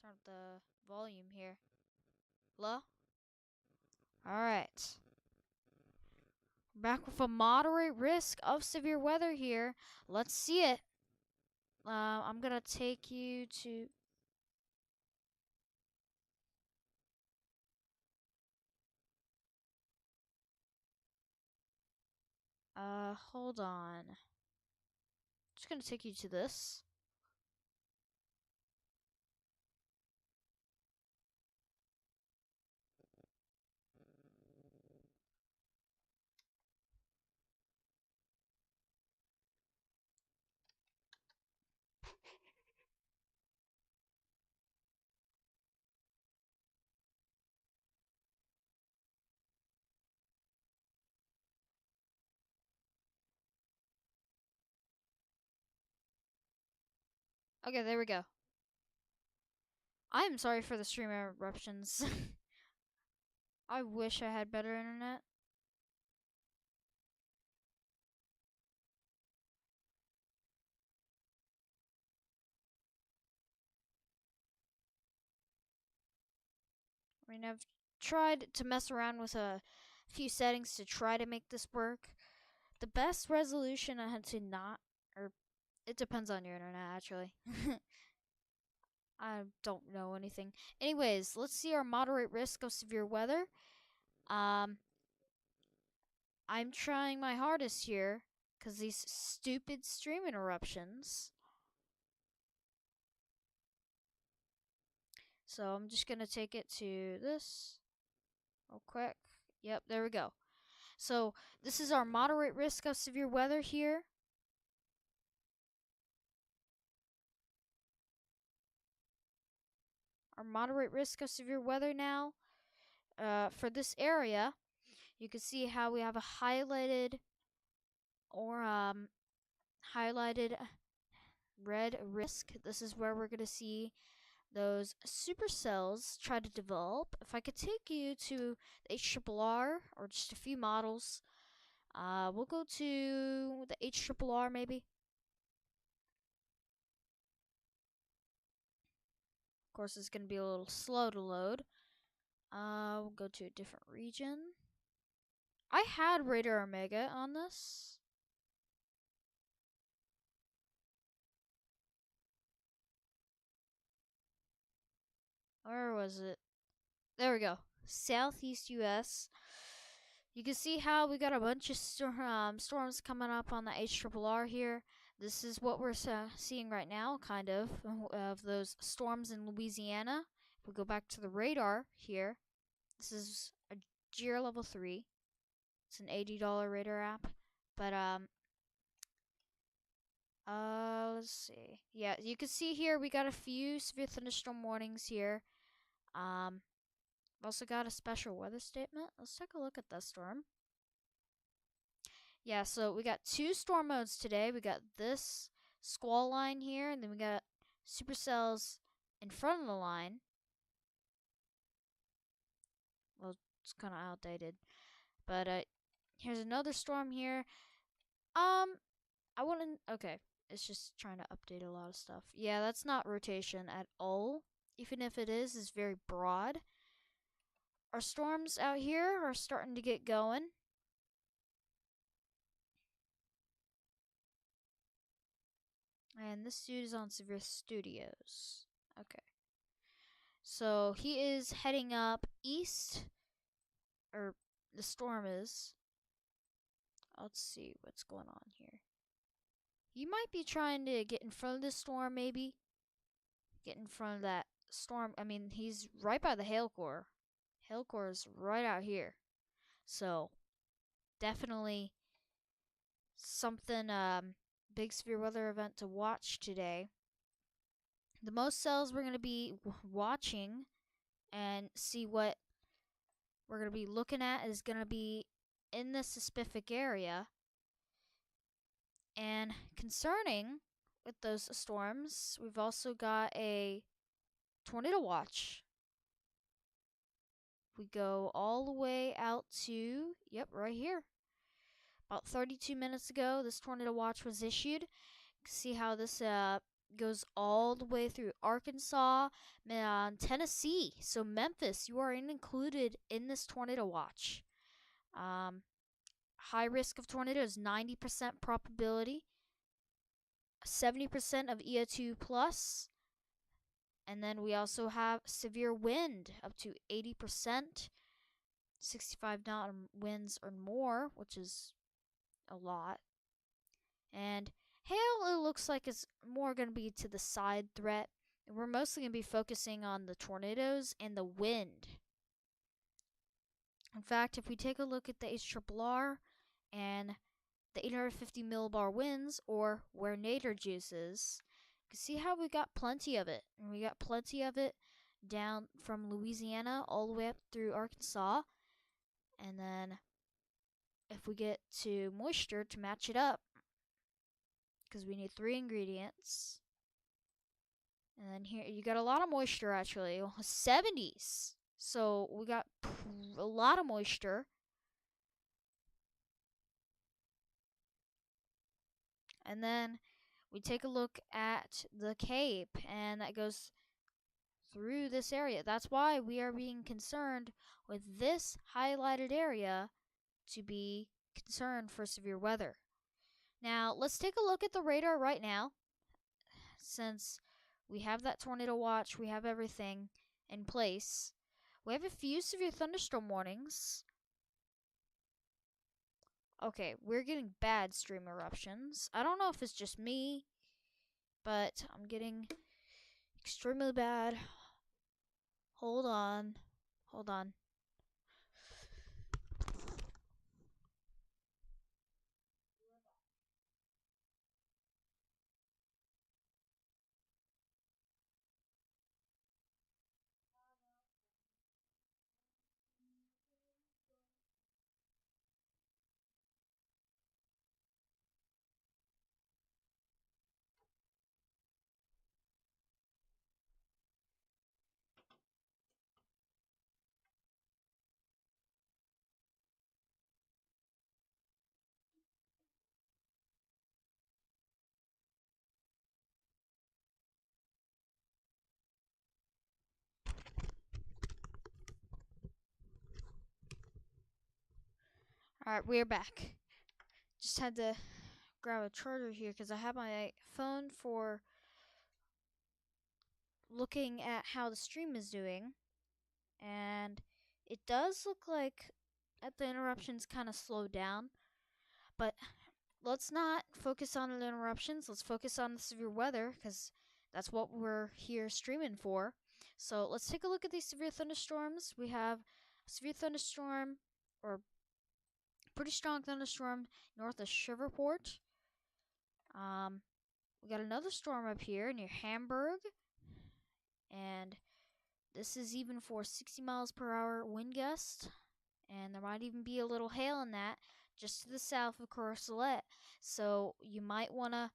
turn up the volume here. Hello? Alright. Back with a moderate risk of severe weather here. Let's see it. I'm gonna take you to... hold on. Just gonna take you to this. Okay, there we go. I'm sorry for the stream interruptions. I wish I had better internet. I mean, I've tried to mess around with a few settings to try to make this work. The best resolution I had to not, or it depends on your internet actually. I don't know anything. Anyways, let's see our moderate risk of severe weather. I'm trying my hardest here because these stupid stream interruptions. So I'm just gonna take it to this real quick. Yep, there we go. So this is our moderate risk of severe weather here. Our moderate risk of severe weather now. For this area, you can see how we have a highlighted or highlighted red risk. This is where we're going to see those supercells try to develop. If I could take you to the HRRR or just a few models, we'll go to the HRRR maybe. Of course, it's going to be a little slow to load. We'll go to a different region. I had Radar Omega on this. Where was it? There we go. Southeast US. You can see how we got a bunch of storms coming up on the HRRR here. This is what we're seeing right now, kind of those storms in Louisiana. If we go back to the radar here, this is a GR level 3. It's an $80 radar app. But, let's see. Yeah, you can see here we got a few severe thunderstorm warnings here. I've also got a special weather statement. Let's take a look at that storm. Yeah, so we got 2 storm modes today. We got this squall line here, and then we got supercells in front of the line. Well, it's kind of outdated. But here's another storm here. I wouldn't... Okay, it's just trying to update a lot of stuff. Yeah, that's not rotation at all. Even if it is, it's very broad. Our storms out here are starting to get going. And this dude is on Severe Studios. Okay. So he is heading up east. Or the storm is. Let's see what's going on here. He might be trying to get in front of the storm, maybe. Get in front of that storm. I mean, he's right by the hail core. Hail core is right out here. So, definitely something, big severe weather event to watch today. The most cells we're going to be watching and see what we're going to be looking at is going to be in the specific area. And concerning with those storms, we've also got a tornado watch. We go all the way out to, yep, right here. About 32 minutes ago, this tornado watch was issued. See how this goes all the way through Arkansas and Tennessee. So Memphis, you are included in this tornado watch. Um, High risk of tornado is 90% probability, 70% of EO2 plus, and then we also have severe wind up to 80%, 65 knot winds or more, which is a lot. And hail, it looks like, is more going to be to the side threat. We're mostly going to be focusing on the tornadoes and the wind. In fact, if we take a look at the HRRR and the 850 millibar winds, or where nadir juice is, you can see how we got plenty of it. And we got plenty of it down from Louisiana all the way up through Arkansas. And then if we get to moisture to match it up, because we need 3 ingredients. And then here, you got a lot of moisture actually, 70s. So we got a lot of moisture. And then we take a look at the Cape, and that goes through this area. That's why we are being concerned with this highlighted area to be concerned for severe weather. Now, let's take a look at the radar right now. Since we have that tornado watch, we have everything in place. We have a few severe thunderstorm warnings. Okay, we're getting bad stream eruptions. I don't know if it's just me, but I'm getting extremely bad. Hold on. Hold on. Alright, we're back. Just had to grab a charger here because I have my phone for looking at how the stream is doing. And it does look like that the interruptions kind of slowed down. But let's not focus on the interruptions. Let's focus on the severe weather because that's what we're here streaming for. So let's take a look at these severe thunderstorms. We have a severe thunderstorm, or pretty strong thunderstorm, north of Shiverport. We got another storm up here near Hamburg, and this is even for 60 miles per hour wind gust, and there might even be a little hail in that just to the south of Courcelette. So you might want to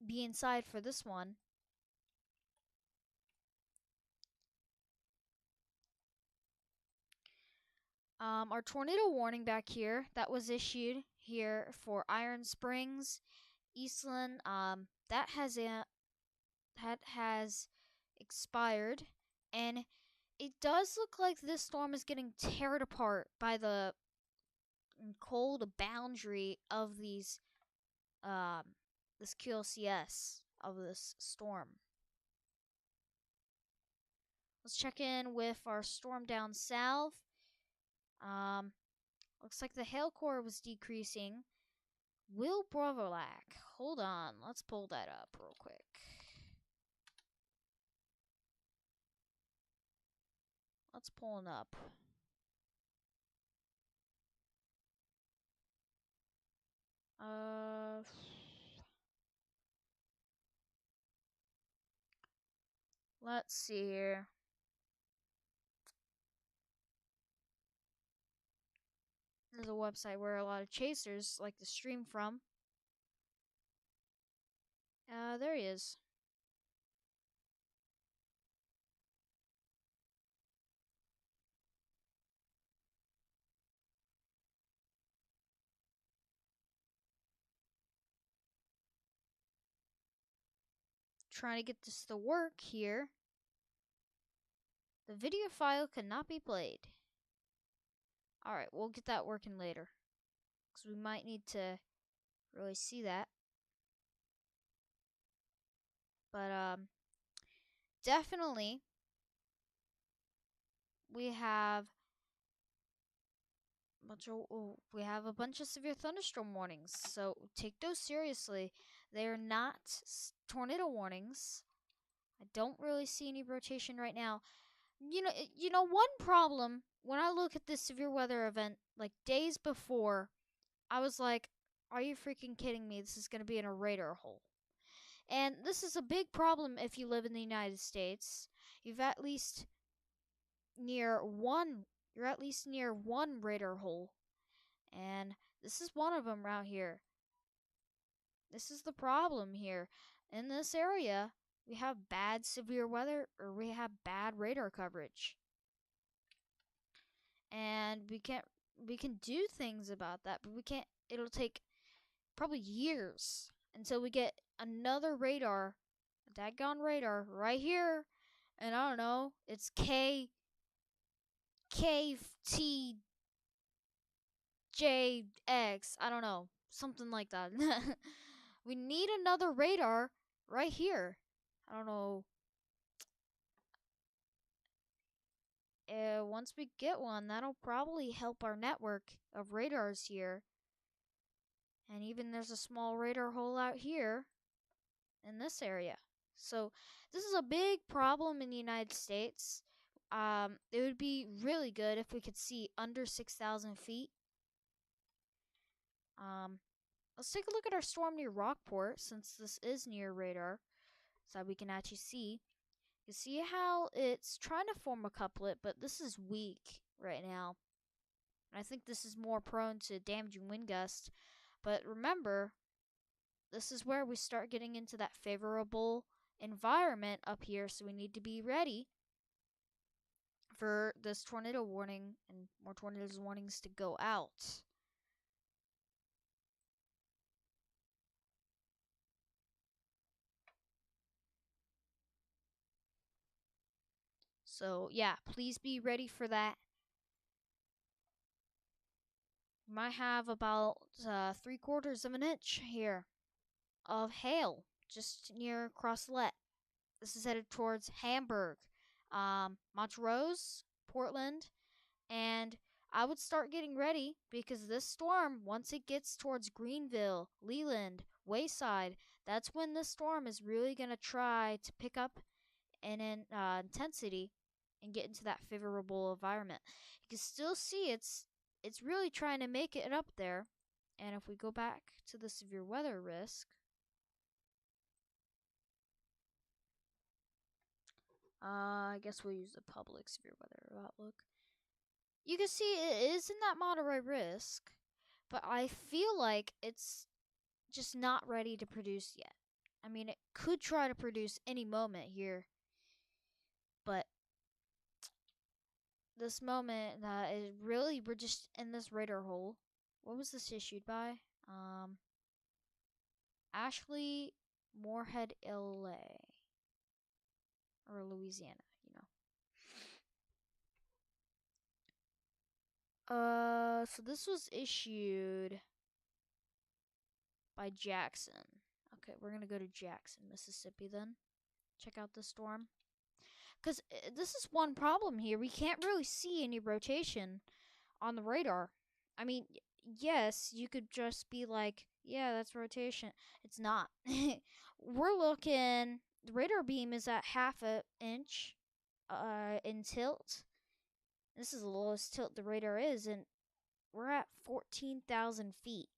be inside for this one. Our tornado warning back here that was issued here for Iron Springs, Eastland, that has expired, and it does look like this storm is getting teared apart by the cold boundary of these this QLCS of this storm. Let's check in with our storm down south. Looks like the hail core was decreasing. Will Brovolac. Hold on, let's pull that up real quick. Let's pull it up. Let's see here. There's a website where a lot of chasers like to stream from. There he is. trying to get this to work here. The video file cannot be played. Alright, we'll get that working later. Because we might need to really see that. But, definitely, we have a bunch of severe thunderstorm warnings, so take those seriously. They are not tornado warnings. I don't really see any rotation right now. One problem when I look at this severe weather event, like days before, I was like, "Are you freaking kidding me? This is going to be in a radar hole." And this is a big problem if you live in the United States. You've at least near one. You're at least near one radar hole, and this is one of them out here. This is the problem here. In this area, we have bad severe weather, or we have bad radar coverage. And we can do things about that, but we can't. It'll take probably years until we get another radar, a daggone radar right here. And I don't know, it's KTJX. I don't know, something like that. We need another radar right here. I don't know. Once we get one, that'll probably help our network of radars here. And even there's a small radar hole out here in this area. So this is a big problem in the United States. It would be really good if we could see under 6,000 feet. Let's take a look at our storm near Rockport, since this is near radar, so we can actually see. You see how it's trying to form a couplet, but this is weak right now. And I think this is more prone to damaging wind gusts. But remember, this is where we start getting into that favorable environment up here, so we need to be ready for this tornado warning and more tornadoes warnings to go out. So yeah, please be ready for that. We might have about 3/4 of an inch here of hail just near Croslet. This is headed towards Hamburg, Montrose, Portland, and I would start getting ready because this storm, once it gets towards Greenville, Leland, Wayside, that's when this storm is really going to try to pick up in intensity and get into that favorable environment. You can still see it's really trying to make it up there. And if we go back to the severe weather risk, I guess we'll use the public severe weather outlook. You can see it is in that moderate risk, but I feel like it's just not ready to produce yet. I mean, it could try to produce any moment here, but this moment is really, we're just in this radar hole. What was this issued by? Ashley Moorhead, LA, or Louisiana, you know. So this was issued by Jackson. Okay, we're gonna go to Jackson, Mississippi then. Check out the storm. Because this is one problem here. We can't really see any rotation on the radar. I mean, yes, you could just be like, yeah, that's rotation. It's not. We're looking, the radar beam is at 1/2 inch in tilt. This is the lowest tilt the radar is, and we're at 14,000 feet.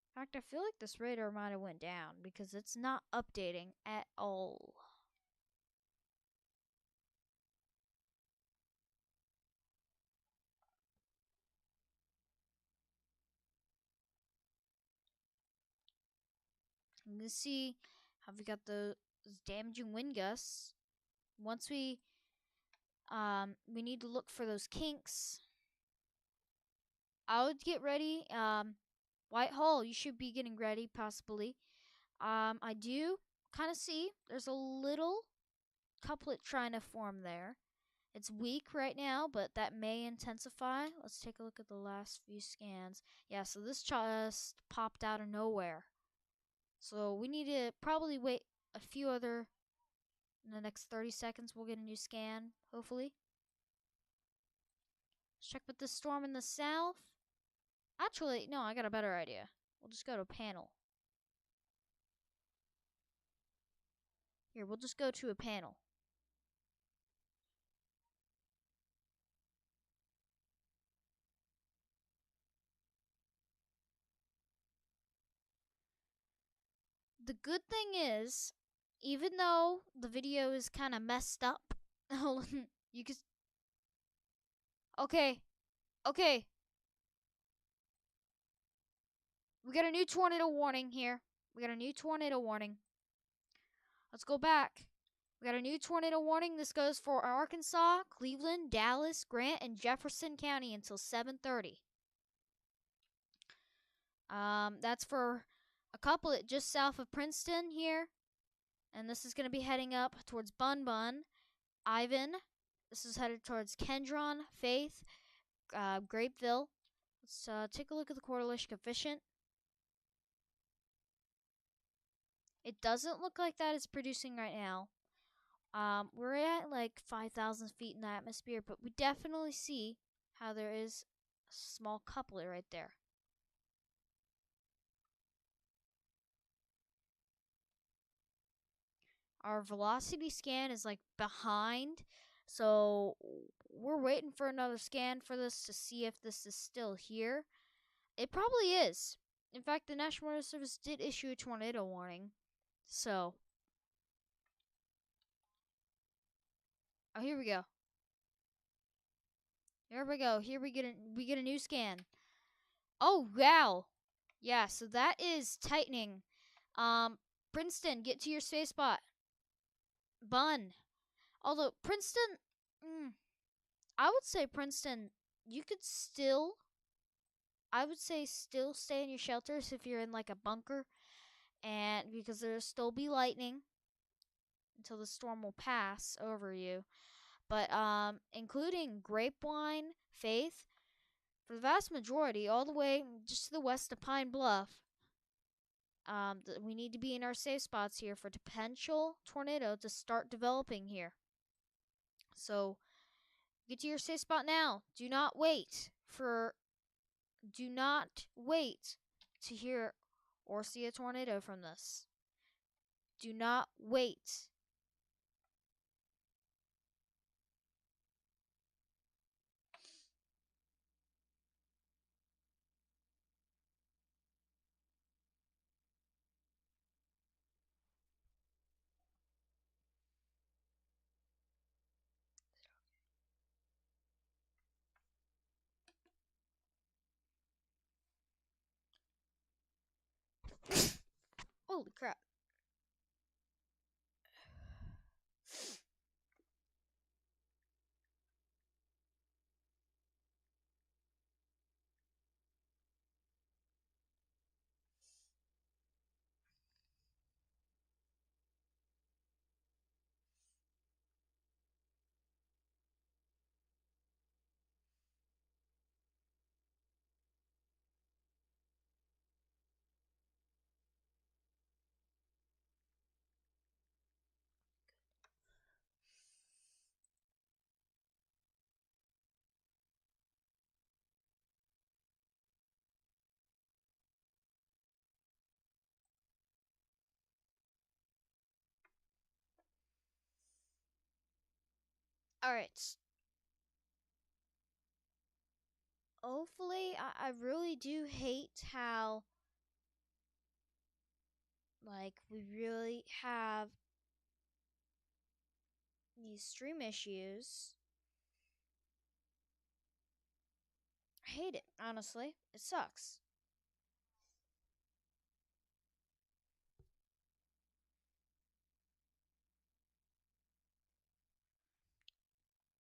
In fact, I feel like this radar might have went down because it's not updating at all. You can see how we got those damaging wind gusts. Once we need to look for those kinks. I would get ready. Whitehall, you should be getting ready, possibly. I do kind of see there's a little couplet trying to form there. It's weak right now, but that may intensify. Let's take a look at the last few scans. Yeah, so this just popped out of nowhere. So we need to probably wait a few other. In the next 30 seconds, we'll get a new scan, hopefully. Let's check with the storm in the south. Actually, no, I got a better idea. We'll just go to panel. Here, we'll just go to a panel. The good thing is, even though the video is kind of messed up, you can. Okay, okay. We got a new tornado warning here. We got a new tornado warning. Let's go back. We got a new tornado warning. This goes for Arkansas, Cleveland, Dallas, Grant, and Jefferson County until 7:30. That's for a couple just south of Princeton here, and this is going to be heading up towards Bun Bun, Ivan. This is headed towards Kendron, Faith, Grapeville. Let's take a look at the correlation coefficient. It doesn't look like that is producing right now. We're at like 5,000 feet in the atmosphere, but we definitely see how there is a small couplet right there. Our velocity scan is like behind, so we're waiting for another scan for this to see if this is still here. It probably is. In fact, the National Weather Service did issue a tornado warning. So, oh, here we go. Here we go. Here we get a new scan. Oh, wow. Yeah, so that is tightening. Princeton, get to your safe spot. Bun. Although Princeton, I would say Princeton, you could still, I would say still stay in your shelters if you're in like a bunker, and because there'll still be lightning until the storm will pass over you. But including Grapevine, Faith, for the vast majority, all the way just to the west of Pine Bluff, we need to be in our safe spots here for potential tornado to start developing here. So get to your safe spot now. Do not wait to hear or see a tornado from this. Do not wait. Holy crap. Alright. Hopefully, I really do hate how, like, we really have these stream issues. I hate it, honestly. It sucks.